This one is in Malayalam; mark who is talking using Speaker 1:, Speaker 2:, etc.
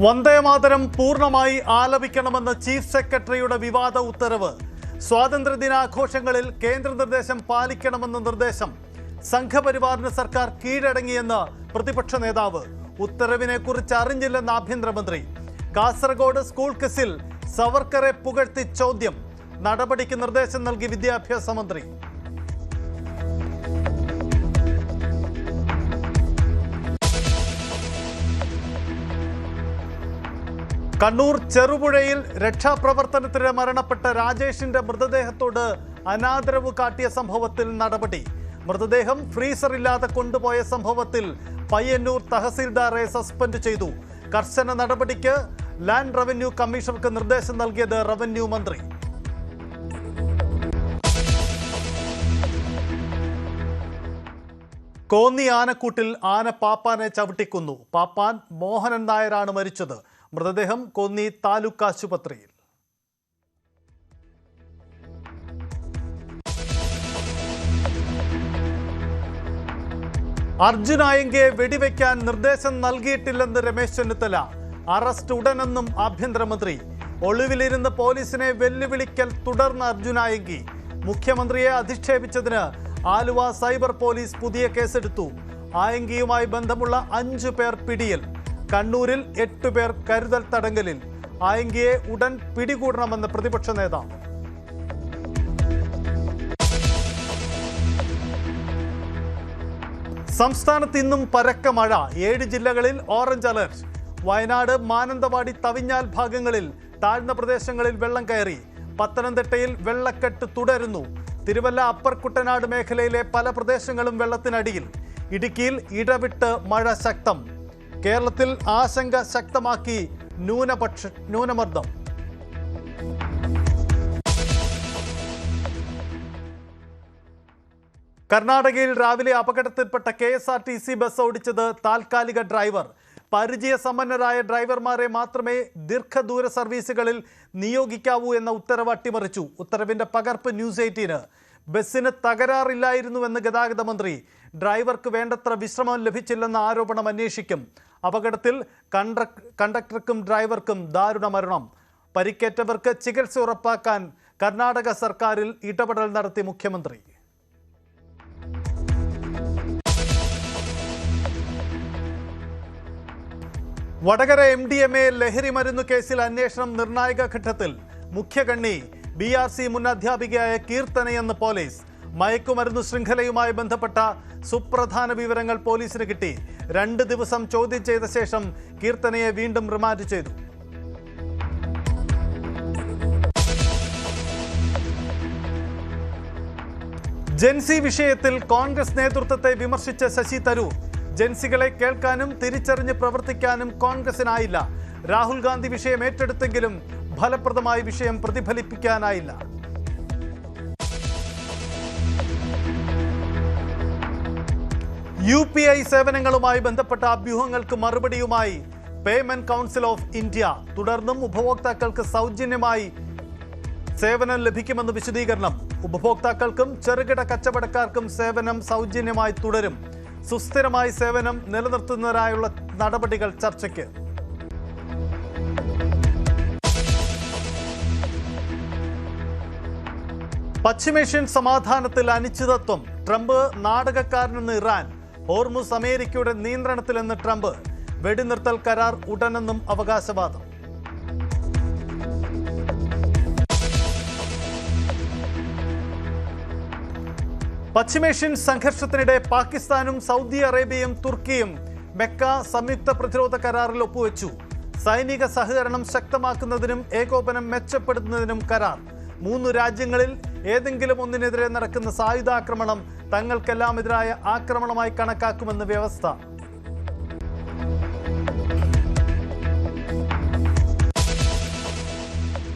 Speaker 1: വന്ദേമാതരം പൂർണ്ണമായി ആലപിക്കണമെന്ന ചീഫ് സെക്രട്ടറിയുടെ വിവാദ ഉത്തരവ്. സ്വാതന്ത്ര്യദിനാഘോഷങ്ങളിൽ കേന്ദ്ര നിർദ്ദേശം പാലിക്കണമെന്ന നിർദ്ദേശം. സംഘപരിവാറിന് സർക്കാർ കീഴടങ്ങിയെന്ന് പ്രതിപക്ഷ നേതാവ്. ഉത്തരവിനെ കുറിച്ച് അറിഞ്ഞില്ലെന്ന് ആഭ്യന്തരമന്ത്രി. കാസർഗോഡ് സ്കൂൾ ക്വിസിൽ സവർക്കറെ പുകഴ്ത്തി ചോദ്യം. നടപടിക്ക് നിർദ്ദേശം നൽകി വിദ്യാഭ്യാസ മന്ത്രി. കണ്ണൂർ ചെറുപുഴയിൽ രക്ഷാപ്രവർത്തനത്തിന് മരണപ്പെട്ട രാജേഷിന്റെ മൃതദേഹത്തോട് അനാദരവ് കാട്ടിയ സംഭവത്തിൽ നടപടി. മൃതദേഹം ഫ്രീസറില്ലാതെ കൊണ്ടുപോയ സംഭവത്തിൽ പയ്യന്നൂർ തഹസീൽദാറെ സസ്പെൻഡ് ചെയ്തു. കർശന നടപടിക്ക് ലാൻഡ് റവന്യൂ കമ്മീഷണർക്ക് നിർദ്ദേശം നൽകിയത് റവന്യൂ മന്ത്രി. കോന്നി ആനക്കൂട്ടിൽ ആന പാപ്പാനെ ചവിട്ടിക്കൊന്നു. പാപ്പാൻ മോഹനൻ നായരാണ് മരിച്ചത്. മൃതദേഹം കോന്നി താലൂക്ക് ആശുപത്രിയിൽ. അർജുൻ ആയങ്കയെ വെടിവെക്കാൻ നിർദ്ദേശം നൽകിയിട്ടില്ലെന്ന് രമേശ് ചെന്നിത്തല. അറസ്റ്റ് ഉടനെന്നും ആഭ്യന്തരമന്ത്രി. ഒളിവിലിരുന്ന് പോലീസിനെ വെല്ലുവിളിക്കൽ തുടർന്ന് അർജുൻ ആയങ്കി. മുഖ്യമന്ത്രിയെ അധിക്ഷേപിച്ചതിന് ആലുവ സൈബർ പോലീസ് പുതിയ കേസെടുത്തു. ആയങ്കിയുമായി ബന്ധമുള്ള 5 പേർ പിടിയിൽ. കണ്ണൂരിൽ 8 പേർ കരുതൽ തടങ്കലിൽ. ആയങ്കിയെ ഉടൻ പിടികൂടണമെന്ന് പ്രതിപക്ഷ നേതാവ്. സംസ്ഥാനത്ത് ഇന്നും പരക്ക മഴ. 7 ജില്ലകളിൽ ഓറഞ്ച് അലർട്ട്. വയനാട്, മാനന്തവാടി, തവിഞ്ഞാൽ ഭാഗങ്ങളിൽ താഴ്ന്ന പ്രദേശങ്ങളിൽ വെള്ളം കയറി. പത്തനംതിട്ടയിൽ വെള്ളക്കെട്ട് തുടരുന്നു. തിരുവല്ല, അപ്പർ കുട്ടനാട് മേഖലയിലെ പല പ്രദേശങ്ങളും വെള്ളത്തിനടിയിൽ. ഇടുക്കിയിൽ ഇടവിട്ട് മഴ ശക്തം. കേരളത്തിൽ ആശങ്ക ശക്തമാക്കി ന്യൂനമർദ്ദം. കർണാടകയിൽ രാവിലെ അപകടത്തിൽപ്പെട്ട KSRTC ബസ് ഓടിച്ചത് താൽക്കാലിക ഡ്രൈവർ. പരിചയസമ്പന്നരായ ഡ്രൈവർമാരെ മാത്രമേ ദീർഘദൂര സർവീസുകളിൽ നിയോഗിക്കാവൂ എന്ന ഉത്തരവ് അട്ടിമറിച്ചു. ഉത്തരവിന്റെ പകർപ്പ് ന്യൂസ് 18. ബസ്സിന് തകരാറില്ലായിരുന്നുവെന്ന് ഗതാഗത മന്ത്രി. ഡ്രൈവർക്ക് വേണ്ടത്ര വിശ്രമം ലഭിച്ചില്ലെന്ന ആരോപണം അന്വേഷിക്കും. അപകടത്തിൽ കണ്ടക്ടർക്കും ഡ്രൈവർക്കും ദാരുണ മരണം. പരിക്കേറ്റവർക്ക് ചികിത്സ ഉറപ്പാക്കാൻ കർണാടക സർക്കാരിൽ ഇടപെടൽ നടത്തി മുഖ്യമന്ത്രി. വടകര MDMA ലഹരി മരുന്നു കേസിൽ അന്വേഷണം നിർണായക ഘട്ടത്തിൽ. മുഖ്യകണ്ണി BRC മുൻ അധ്യാപികയായ കീർത്തനയെന്ന് പോലീസ്. മയക്കുമരുന്നു ശൃംഖലയുമായി ബന്ധപ്പെട്ട സുപ്രധാന വിവരങ്ങൾ പോലീസിന് കിട്ടി. 2 ദിവസം ചോദ്യം ചെയ്ത ശേഷം കീർത്തനയെ വീണ്ടും റിമാൻഡ് ചെയ്തു. ജൻസി വിഷയത്തിൽ കോൺഗ്രസ് നേതൃത്വത്തെ വിമർശിച്ച ശശി തരൂർ. ജൻസികളെ കേൾക്കാനും തിരിച്ചറിഞ്ഞ് പ്രവർത്തിക്കാനും കോൺഗ്രസിനായില്ല. രാഹുൽ ഗാന്ധി വിഷയം ഏറ്റെടുത്തെങ്കിലും ഫലപ്രദമായി വിഷയം പ്രതിഫലിപ്പിക്കാനായില്ല. UPI സേവനങ്ങളുമായി ബന്ധപ്പെട്ട അഭ്യൂഹങ്ങൾക്ക് മറുപടിയുമായി പേയ്മെന്റ് കൗൺസിൽ ഓഫ് ഇന്ത്യ. തുടർന്നും ഉപഭോക്താക്കൾക്ക് സൗജന്യമായി സേവനം ലഭിക്കുമെന്ന് വിശദീകരണം. ഉപഭോക്താക്കൾക്കും ചെറുകിട കച്ചവടക്കാർക്കും സേവനം സൗജന്യമായി തുടരും. സുസ്ഥിരമായി സേവനം നിലനിർത്തുന്നതിനായുള്ള നടപടികൾ ചർച്ചയ്ക്ക്. പശ്ചിമേഷ്യൻ സമാധാനത്തിൽ അനിശ്ചിതത്വം. Trump നാടകക്കാരനെന്ന് Iran. ഹോർമുസ് അമേരിക്കയുടെ നിയന്ത്രണത്തിലെന്ന് ട്രംപ്. വെടിനിർത്തൽ കരാർ ഉടനെന്നും അവകാശവാദം. പശ്ചിമേഷ്യൻ സംഘർഷത്തിനിടെ പാകിസ്ഥാനും സൗദി അറേബ്യയും തുർക്കിയും മെക്ക സംയുക്ത പ്രതിരോധ കരാറിൽ ഒപ്പുവെച്ചു. സൈനിക സഹകരണം ശക്തമാക്കുന്നതിനും ഏകോപനം മെച്ചപ്പെടുത്തുന്നതിനും കരാർ. 3 രാജ്യങ്ങളിൽ ഏതെങ്കിലും ഒന്നിനെതിരെ നടക്കുന്ന സായുധാക്രമണം തങ്ങൾക്കെല്ലാം എതിരായ ആക്രമണമായി കണക്കാക്കുമെന്ന് വ്യവസ്ഥ.